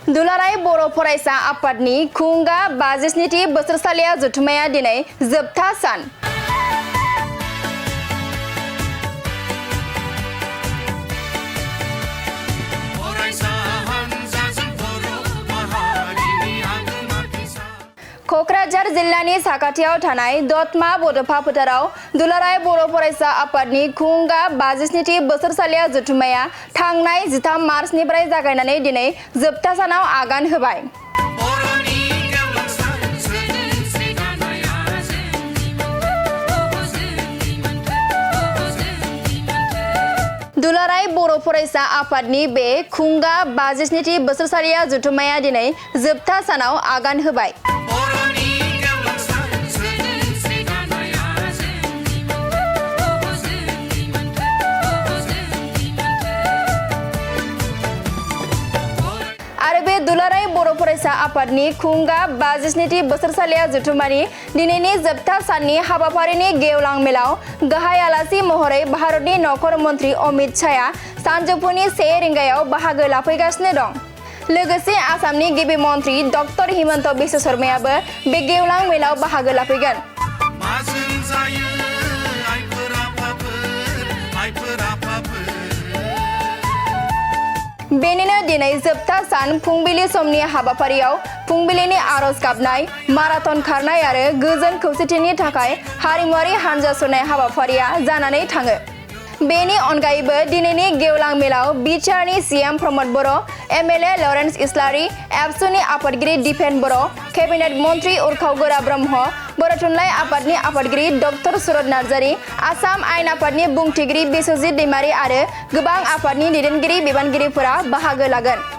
दुलाराय बर' फरायसा आफादनि खुंगा 52थि बोसोरसालिया जथुम्माया दिनै जोबथा सान। क'क्राझार जिल्लानि साखाथियाव थानाय दतमा बड'फा फोथाराव दुलाराय बर' फरायसा आफादनि खुंगा 52थि बोसोरसालिया जथुम्माया थांनाय 13 मार्चनिफ्राय जागायनानै दिनै जोबथा सानाव आगान होबाय। दुलाराय बर' फरायसा आफादनि बे खुंगा 52थि बोसोरसालिया जथुम्माया दिनै जोबथा सानाव आगान होबाय। आरो बे दुलाराय बर' फरायसा आफादनि खुंगा 52थि बोसोरसालिया जथुम्मानि दिनैनि जोबथा साननि हाबाफारिनि गेवलां मेलाव गाहाय आलासि महरै भारतनि नखर मन्त्रि अमित शाहया सानजौफुनि 1 रिंगायाव बाहागो लाफैगासिनो दं। लोगोसे आसामनि गिबि मन्त्रि डक्टर हिमन्त बिश्व शर्मायाबो बे गेवलां मेलाव बाहागो लाफैगोन। बेनिनो दिनै जोबथा सान फुंबिलि समनि हाबाफारियाव फुंबिलिनि आरज गाबनाय, माराथन खारनाय आरो गोजोन खौसेथिनि थाखाय हारिमुआरि हानजा सुरनाय हाबाफारिया जानानै थाङो। बेनि अनगायैबो दिनैनि गेवलां मेलाव बिटिआरनि सिएम प्रमद बर', एमएलए लरेन्स इस्लारि, एबसुनि आफादगिरि दिपेन बर', केबिनेट मन्त्रि उरखाव गोरा ब्रह्म, बर' थुनलाइ आफादनि आफादगिरि डक्टर सुरत नार्जारि, आसाम आयेन आफादनि बुंथिगिरि बिस्वजित दैमारि आरो गोबां आफादनि दैदेनगिरि बिबानगिरिफोरा बाहागो लागोन।